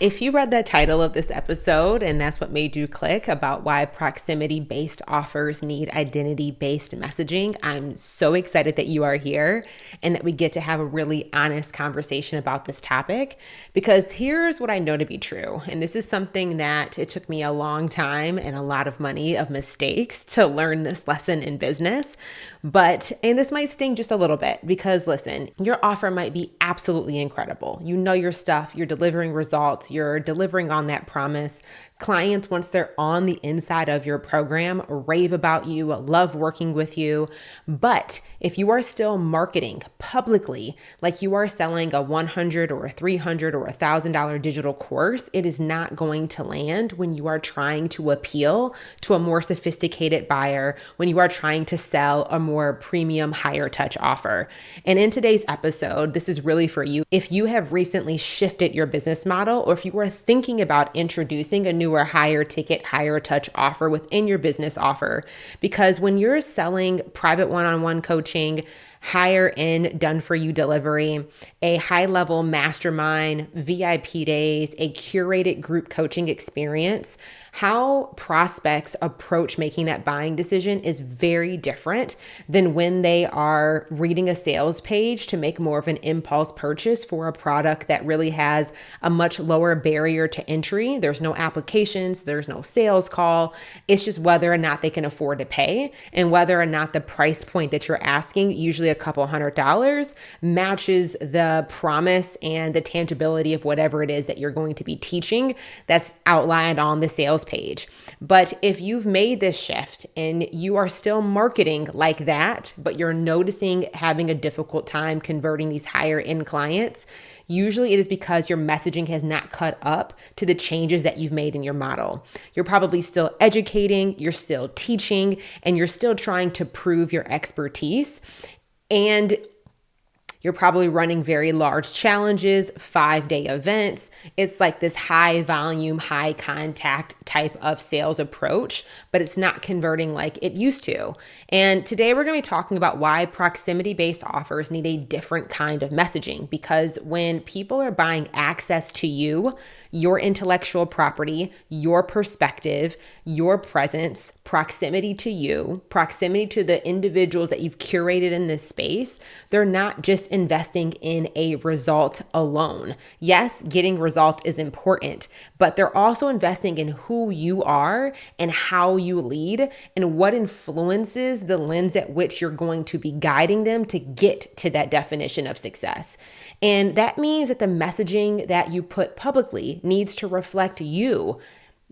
If you read the title of this episode and that's what made you click about why proximity-based offers need identity-based messaging, I'm so excited that you are here and that we get to have a really honest conversation about this topic, because here's what I know to be true. And this is something that it took me a long time and a lot of money of mistakes to learn this lesson in business. And this might sting just a little bit because listen, your offer might be absolutely incredible. You know your stuff, you're delivering results, you're delivering on that promise. Clients, once they're on the inside of your program, rave about you, love working with you. But if you are still marketing publicly, like you are selling a $100 or a $300 or $1,000 digital course, it is not going to land when you are trying to appeal to a more sophisticated buyer, when you are trying to sell a more premium, higher touch offer. And in today's episode, this is really for you. If you have recently shifted your business model, or if you are thinking about introducing a newer, higher ticket, higher touch offer within your business offer, because when you're selling private one-on-one coaching, higher end done for you delivery, a high level mastermind, VIP days, a curated group coaching experience, how prospects approach making that buying decision is very different than when they are reading a sales page to make more of an impulse purchase for a product that really has a much lower barrier to entry. There's no applications, there's no sales call. It's just whether or not they can afford to pay and whether or not the price point that you're asking, usually a couple $100, matches the promise and the tangibility of whatever it is that you're going to be teaching that's outlined on the sales page. But if you've made this shift and you are still marketing like that, but you're noticing having a difficult time converting these higher end clients, usually it is because your messaging has not caught up to the changes that you've made in your model. You're probably still educating, you're still teaching, and you're still trying to prove your expertise. And you're probably running very large challenges, 5-day events. It's like this high volume, high contact type of sales approach, but it's not converting like it used to. And today we're going to be talking about why proximity-based offers need a different kind of messaging, because when people are buying access to you, your intellectual property, your perspective, your presence, proximity to you, proximity to the individuals that you've curated in this space, they're not just investing in a result alone. Yes, getting results is important, but they're also investing in who you are and how you lead and what influences the lens at which you're going to be guiding them to get to that definition of success. And that means that the messaging that you put publicly needs to reflect you.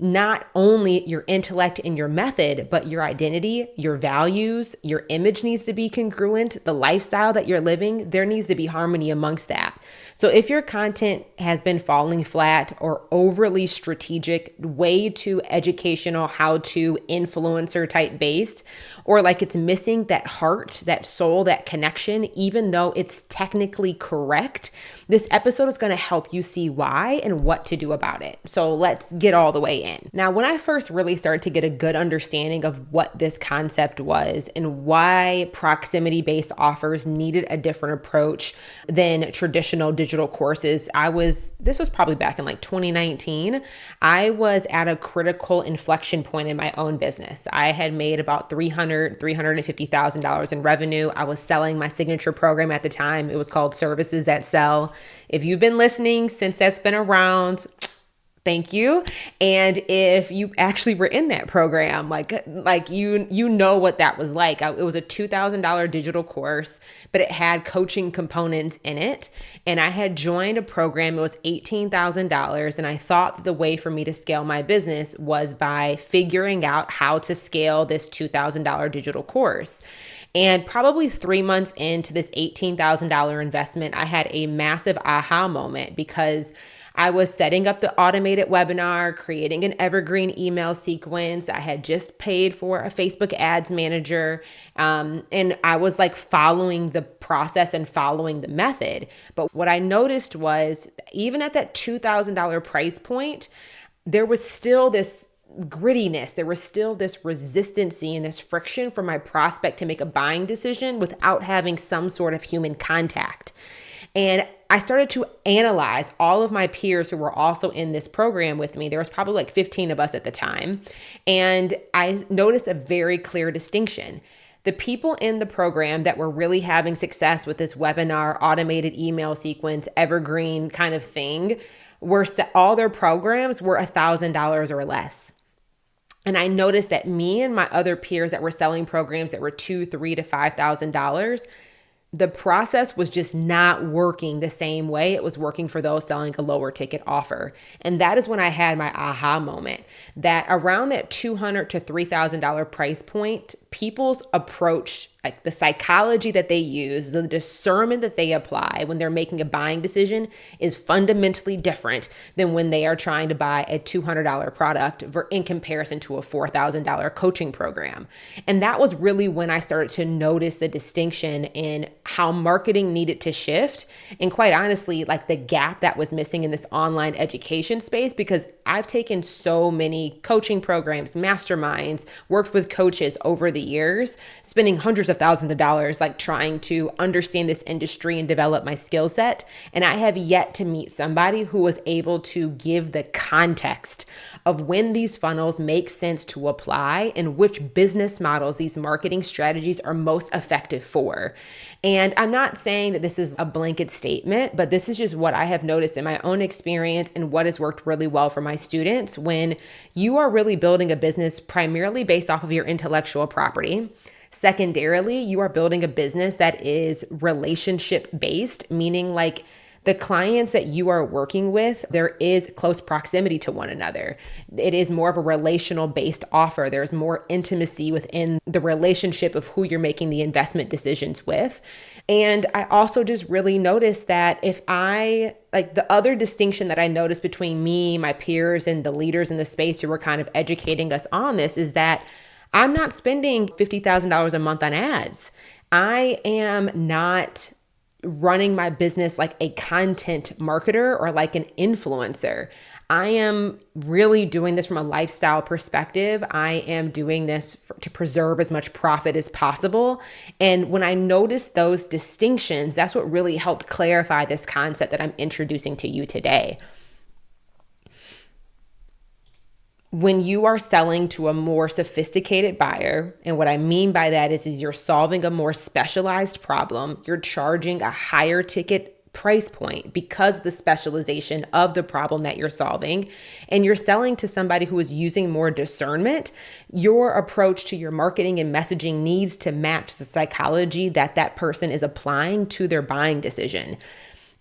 Not only your intellect and your method, but your identity, your values, your image needs to be congruent. The lifestyle that you're living, there needs to be harmony amongst that. So if your content has been falling flat or overly strategic, way too educational, how to influencer type based, or like it's missing that heart, that soul, that connection, even though it's technically correct, this episode is going to help you see why and what to do about it. So let's get all the way in. Now, when I first really started to get a good understanding of what this concept was and why proximity-based offers needed a different approach than traditional digital courses, this was probably back in like 2019. I was at a critical inflection point in my own business. I had made about $350,000 in revenue. I was selling my signature program at the time. It was called Services That Sell. If you've been listening since that's been around, thank you. And if you actually were in that program, you know what that was like. It was a $2,000 digital course, but it had coaching components in it. And I had joined a program. It was $18,000. And I thought that the way for me to scale my business was by figuring out how to scale this $2,000 digital course. And probably 3 months into this $18,000 investment, I had a massive aha moment because I was setting up the automated webinar, creating an evergreen email sequence. I had just paid for a Facebook ads manager. And I was like following the process and following the method. But what I noticed was even at that $2,000 price point, there was still this grittiness. There was still this resistancy and this friction for my prospect to make a buying decision without having some sort of human contact. And I started to analyze all of my peers who were also in this program with me. There was probably like 15 of us at the time. And I noticed a very clear distinction. The people in the program that were really having success with this webinar, automated email sequence, evergreen kind of thing, were all their programs were $1,000 or less. And I noticed that me and my other peers that were selling programs that were $2,000, $3,000 to $5,000, the process was just not working the same way it was working for those selling a lower ticket offer. And that is when I had my aha moment that around that $200 to $3,000 price point, people's approach, like the psychology that they use, the discernment that they apply when they're making a buying decision is fundamentally different than when they are trying to buy a $200 product in comparison to a $4,000 coaching program. And that was really when I started to notice the distinction in how marketing needed to shift. And quite honestly, like the gap that was missing in this online education space, because I've taken so many coaching programs, masterminds, worked with coaches over the years, spending hundreds of thousands of dollars, like trying to understand this industry and develop my skill set. And I have yet to meet somebody who was able to give the context of when these funnels make sense to apply and which business models these marketing strategies are most effective for. And I'm not saying that this is a blanket statement, but this is just what I have noticed in my own experience and what has worked really well for my students when you are really building a business primarily based off of your intellectual property. Secondarily, you are building a business that is relationship based, meaning like the clients that you are working with, there is close proximity to one another. It is more of a relational based offer. There's more intimacy within the relationship of who you're making the investment decisions with. And I also just really noticed that like the other distinction that I noticed between me, my peers, and the leaders in the space who were kind of educating us on this is that I'm not spending $50,000 a month on ads. I am not running my business like a content marketer or like an influencer. I am really doing this from a lifestyle perspective. I am doing this to preserve as much profit as possible. And when I noticed those distinctions, that's what really helped clarify this concept that I'm introducing to you today. When you are selling to a more sophisticated buyer, and what I mean by that is you're solving a more specialized problem, you're charging a higher ticket price point because the specialization of the problem that you're solving, and you're selling to somebody who is using more discernment, your approach to your marketing and messaging needs to match the psychology that that person is applying to their buying decision.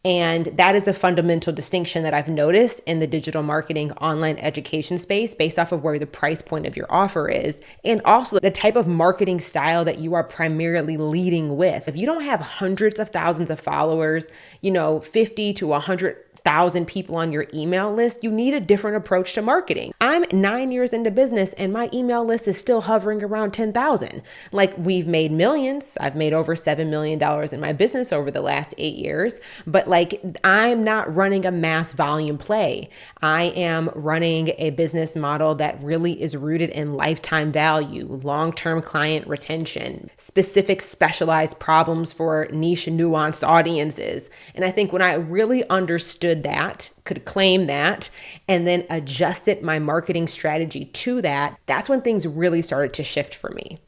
And that is a fundamental distinction that I've noticed in the digital marketing online education space based off of where the price point of your offer is, and also the type of marketing style that you are primarily leading with. If you don't have hundreds of thousands of followers, 50 to 100,000 people on your email list, you need a different approach to marketing. I'm 9 years into business and my email list is still hovering around 10,000. Like, we've made millions. I've made over $7 million in my business over the last 8 years, but like, I'm not running a mass volume play. I am running a business model that really is rooted in lifetime value, long-term client retention, specific specialized problems for niche nuanced audiences. And I think when I really understood that, could claim that, and then adjusted my marketing strategy to that, that's when things really started to shift for me.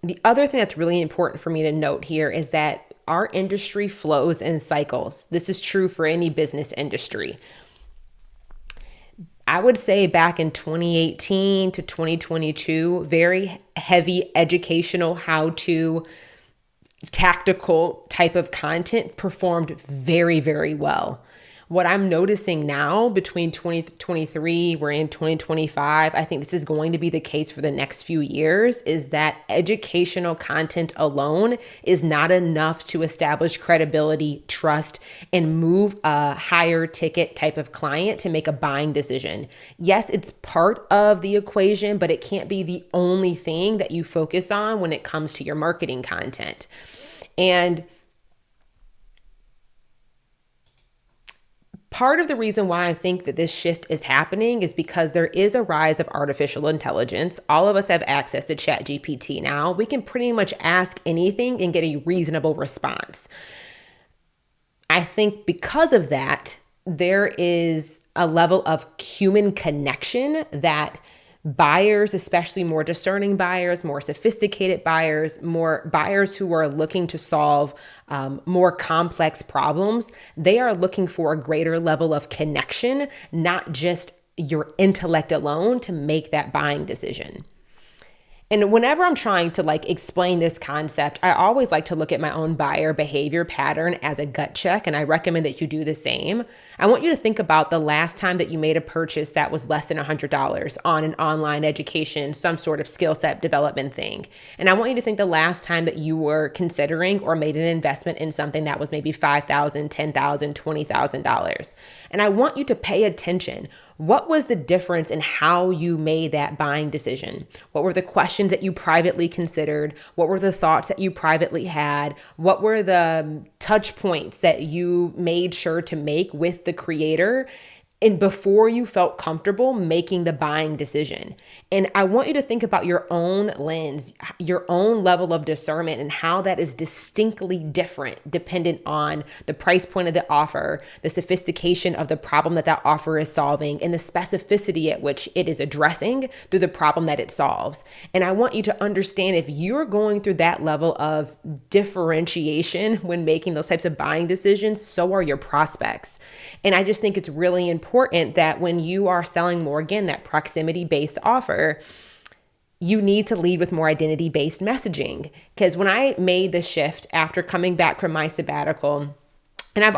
The other thing that's really important for me to note here is that our industry flows in cycles. This is true for any business industry. I would say back in 2018 to 2022, very heavy educational how-to tactical type of content performed very, very well. What I'm noticing now between 2023, we're in 2025, I think this is going to be the case for the next few years, is that educational content alone is not enough to establish credibility, trust, and move a higher ticket type of client to make a buying decision. Yes, it's part of the equation, but it can't be the only thing that you focus on when it comes to your marketing content. And Part of the reason why I think that this shift is happening is because there is a rise of artificial intelligence. All of us have access to ChatGPT now. We can pretty much ask anything and get a reasonable response. I think because of that, there is a level of human connection that buyers, especially more discerning buyers, more sophisticated buyers, more buyers who are looking to solve more complex problems, they are looking for a greater level of connection, not just your intellect alone to make that buying decision. And whenever I'm trying to explain this concept, I always like to look at my own buyer behavior pattern as a gut check, and I recommend that you do the same. I want you to think about the last time that you made a purchase that was less than $100 on an online education, some sort of skill set development thing. And I want you to think the last time that you were considering or made an investment in something that was maybe $5,000, $10,000, $20,000. And I want you to pay attention. What was the difference in how you made that buying decision? What were the questions that you privately considered? What were the thoughts that you privately had? What were the touch points that you made sure to make with the creator and before you felt comfortable making the buying decision? And I want you to think about your own lens, your own level of discernment, and how that is distinctly different dependent on the price point of the offer, the sophistication of the problem that that offer is solving, and the specificity at which it is addressing through the problem that it solves. And I want you to understand, if you're going through that level of differentiation when making those types of buying decisions, so are your prospects. And I just think it's really important that when you are selling more, again, that proximity-based offer, you need to lead with more identity-based messaging. Because when I made the shift after coming back from my sabbatical, and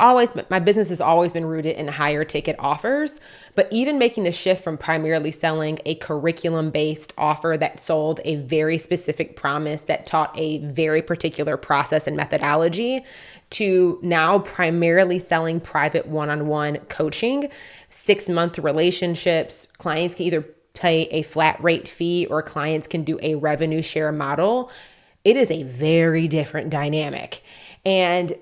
my business has always been rooted in higher ticket offers, but even making the shift from primarily selling a curriculum-based offer that sold a very specific promise that taught a very particular process and methodology to now primarily selling private one-on-one coaching, 6-month relationships. Clients can either pay a flat rate fee or clients can do a revenue share model. It is a very different dynamic. And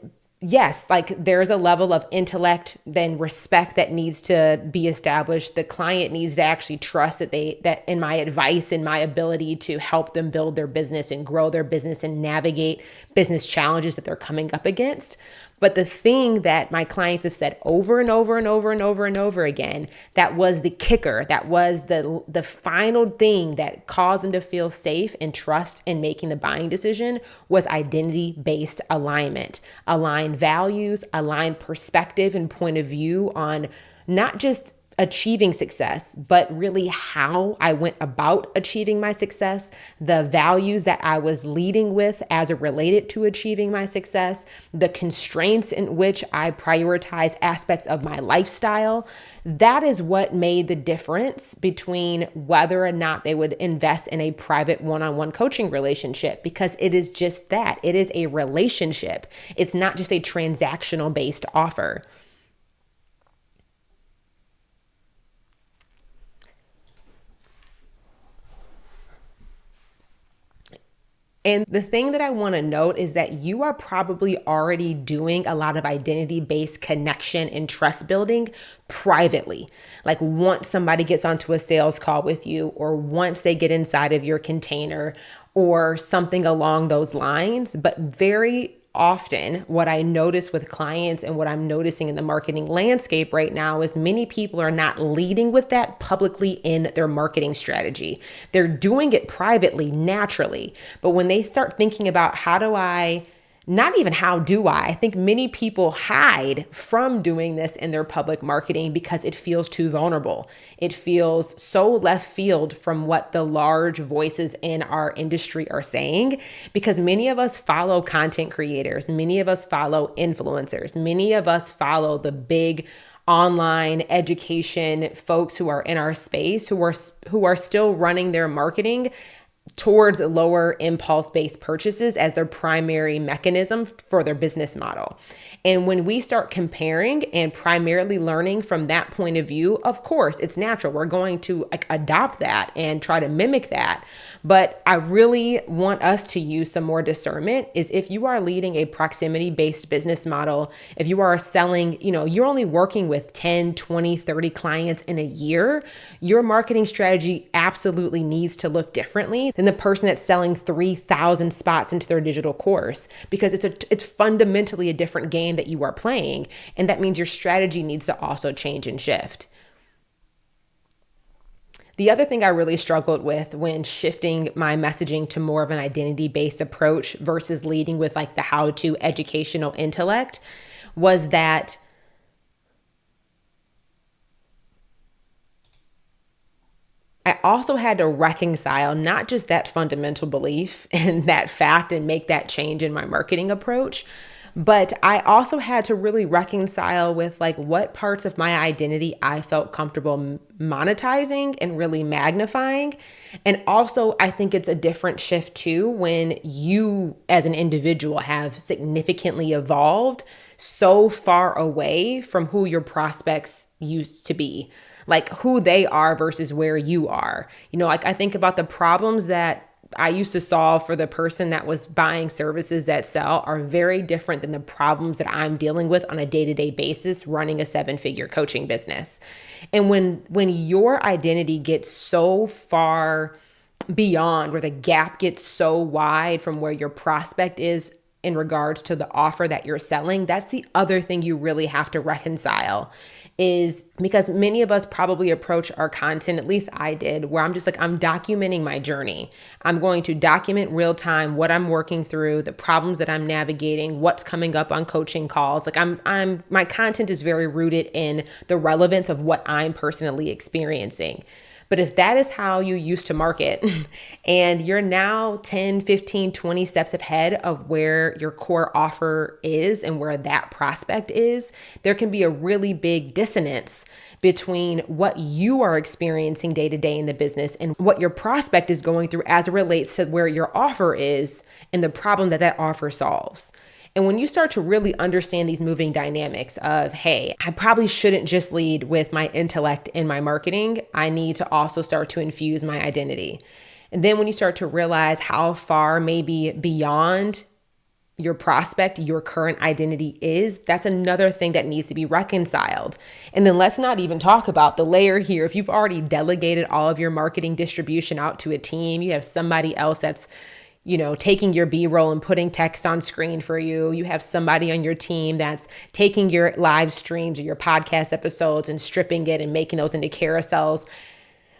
yes, there's a level of intellect, then respect that needs to be established. The client needs to actually trust that in my advice and my ability to help them build their business and grow their business and navigate business challenges that they're coming up against. But the thing that my clients have said over and over and over and over and over again, that was the kicker, that was the final thing that caused them to feel safe and trust in making the buying decision, was identity-based alignment. Aligned values, aligned perspective and point of view on not just achieving success, but really how I went about achieving my success, the values that I was leading with as it related to achieving my success, the constraints in which I prioritize aspects of my lifestyle. That is what made the difference between whether or not they would invest in a private one-on-one coaching relationship, because it is just that. It is a relationship. It's not just a transactional based offer. And the thing that I want to note is that you are probably already doing a lot of identity-based connection and trust building privately. Like once somebody gets onto a sales call with you, or once they get inside of your container, or something along those lines. But very often what I notice with clients and what I'm noticing in the marketing landscape right now is many people are not leading with that publicly in their marketing strategy. They're doing it privately, naturally. But when they start thinking about I think many people hide from doing this in their public marketing because it feels too vulnerable. It feels so left field from what the large voices in our industry are saying, because many of us follow content creators, many of us follow influencers, many of us follow the big online education folks who are in our space, who are still running their marketing towards lower impulse-based purchases as their primary mechanism for their business model. And when we start comparing and primarily learning from that point of view, of course, it's natural. We're going to adopt that and try to mimic that. But I really want us to use some more discernment is if you are leading a proximity-based business model, if you are selling, you're only working with 10, 20, 30 clients in a year, your marketing strategy absolutely needs to look differently than the person that's selling 3,000 spots into their digital course, because it's fundamentally a different game that you are playing. And that means your strategy needs to also change and shift. The other thing I really struggled with when shifting my messaging to more of an identity-based approach versus leading with like the how-to educational intellect was that I also had to reconcile not just that fundamental belief and that fact and make that change in my marketing approach, but I also had to really reconcile with like what parts of my identity I felt comfortable monetizing and really magnifying. And also, I think it's a different shift too when you as an individual have significantly evolved so far away from who your prospects used to be, like who they are versus where you are. Like I think about the problems that I used to solve for the person that was buying services that sell are very different than the problems that I'm dealing with on a day-to-day basis running a 7-figure coaching business. And when your identity gets so far beyond, where the gap gets so wide from where your prospect is in regards to the offer that you're selling, that's the other thing you really have to reconcile, is because many of us probably approach our content, at least I did, where I'm just like, I'm documenting my journey. I'm going to document real time what I'm working through, the problems that I'm navigating, what's coming up on coaching calls. Like my content is very rooted in the relevance of what I'm personally experiencing. But if that is how you used to market and you're now 10, 15, 20 steps ahead of where your core offer is and where that prospect is, there can be a really big dissonance between what you are experiencing day to day in the business and what your prospect is going through as it relates to where your offer is and the problem that offer solves. And when you start to really understand these moving dynamics of, hey, I probably shouldn't just lead with my intellect in my marketing, I need to also start to infuse my identity. And then when you start to realize how far maybe beyond your prospect, your current identity is, that's another thing that needs to be reconciled. And then let's not even talk about the layer here. If you've already delegated all of your marketing distribution out to a team, you have somebody else that's taking your B-roll and putting text on screen for you. You have somebody on your team that's taking your live streams or your podcast episodes and stripping it and making those into carousels.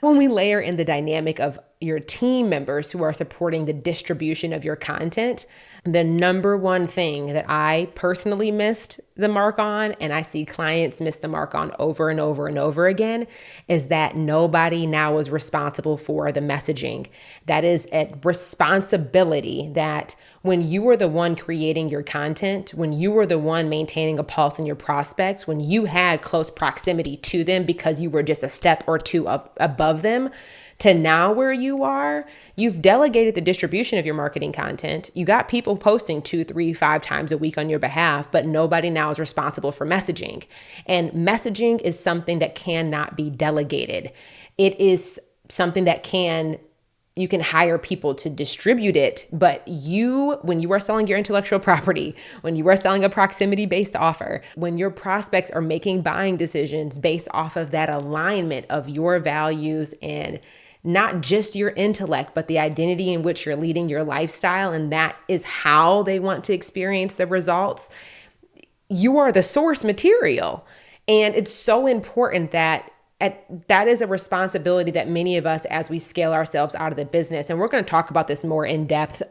When we layer in the dynamic of your team members who are supporting the distribution of your content, the number one thing that I personally missed the mark on, and I see clients miss the mark on over and over and over again, is that nobody now is responsible for the messaging. That is a responsibility that when you were the one creating your content, when you were the one maintaining a pulse in your prospects, when you had close proximity to them because you were just a step or two up above them, to now where you are, you've delegated the distribution of your marketing content. You got people posting 2, 3, 5 times a week on your behalf, but nobody now is responsible for messaging. And messaging is something that cannot be delegated. It is something that you can hire people to distribute it, but when you are selling your intellectual property, when you are selling a proximity-based offer, when your prospects are making buying decisions based off of that alignment of your values and not just your intellect, but the identity in which you're leading your lifestyle, and that is how they want to experience the results, you are the source material. And it's so important that is a responsibility that many of us, as we scale ourselves out of the business, and we're going to talk about this more in depth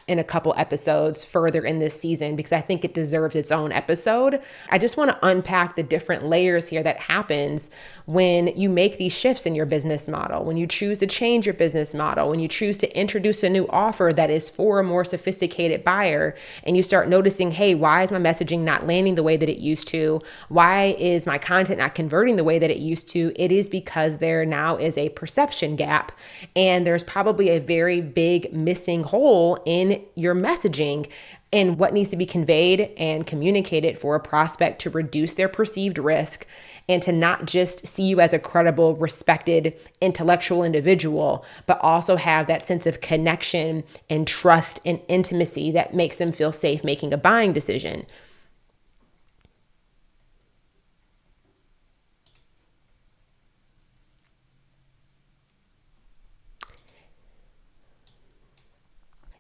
in a couple episodes further in this season because I think it deserves its own episode. I just want to unpack the different layers here that happens when you make these shifts in your business model, when you choose to change your business model, when you choose to introduce a new offer that is for a more sophisticated buyer, and you start noticing, hey, why is my messaging not landing the way that it used to? Why is my content not converting the way that it used to? It is because there now is a perception gap, and there's probably a very big missing hole in your messaging and what needs to be conveyed and communicated for a prospect to reduce their perceived risk and to not just see you as a credible, respected, intellectual individual, but also have that sense of connection and trust and intimacy that makes them feel safe making a buying decision.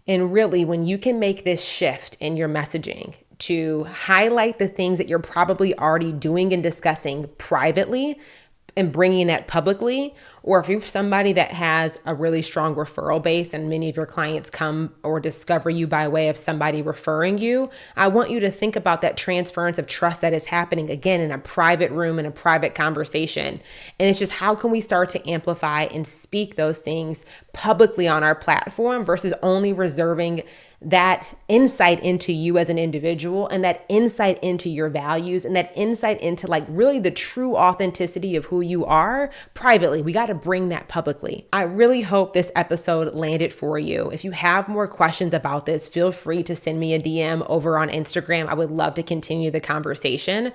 And really, when you can make this shift in your messaging to highlight the things that you're probably already doing and discussing privately and bringing that publicly, or if you're somebody that has a really strong referral base and many of your clients come or discover you by way of somebody referring you, I want you to think about that transference of trust that is happening again in a private room, in a private conversation. And it's just how can we start to amplify and speak those things publicly on our platform versus only reserving that insight into you as an individual and that insight into your values and that insight into like really the true authenticity of who you are privately. We got to bring that publicly. I really hope this episode landed for you. If you have more questions about this, feel free to send me a DM over on Instagram. I would love to continue the conversation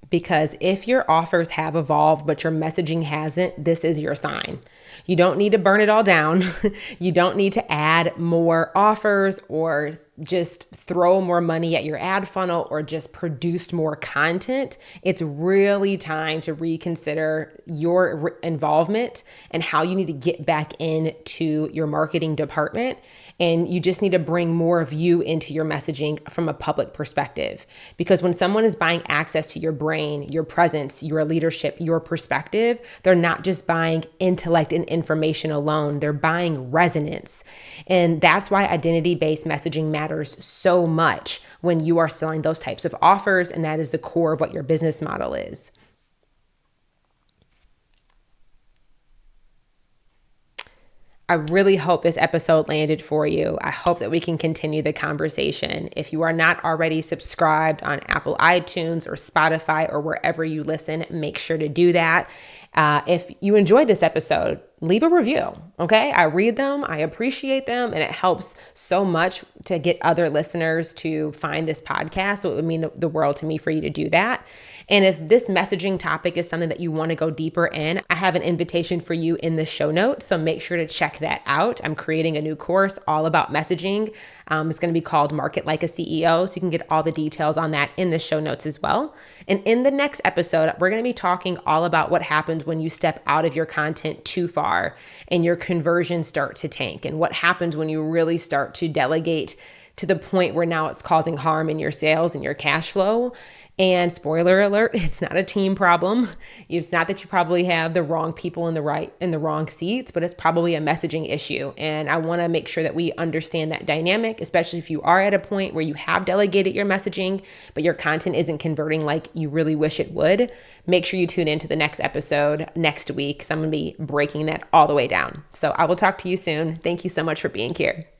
because if your offers have evolved, but your messaging hasn't, this is your sign. You don't need to burn it all down. You don't need to add more offers or just throw more money at your ad funnel or just produce more content. It's really time to reconsider your involvement and how you need to get back into your marketing department. And you just need to bring more of you into your messaging from a public perspective. Because when someone is buying access to your brain, your presence, your leadership, your perspective, they're not just buying intellect and information alone, they're buying resonance. And that's why identity-based messaging matters so much when you are selling those types of offers, and that is the core of what your business model is. I really hope this episode landed for you. I hope that we can continue the conversation. If you are not already subscribed on Apple iTunes or Spotify or wherever you listen, make sure to do that. If you enjoyed this episode, leave a review, okay? I read them, I appreciate them, and it helps so much to get other listeners to find this podcast. So it would mean the world to me for you to do that. And if this messaging topic is something that you want to go deeper in, I have an invitation for you in the show notes. So make sure to check that out. I'm creating a new course all about messaging. It's going to be called Market Like a CEO. So you can get all the details on that in the show notes as well. And in the next episode, we're going to be talking all about what happens when you step out of your content too far and your conversions start to tank, and what happens when you really start to delegate to the point where now it's causing harm in your sales and your cash flow. And spoiler alert, it's not a team problem. It's not that you probably have the wrong people in the wrong seats, but it's probably a messaging issue. And I want to make sure that we understand that dynamic, especially if you are at a point where you have delegated your messaging, but your content isn't converting like you really wish it would. Make sure you tune into the next episode next week, because I'm going to be breaking that all the way down. So I will talk to you soon. Thank you so much for being here.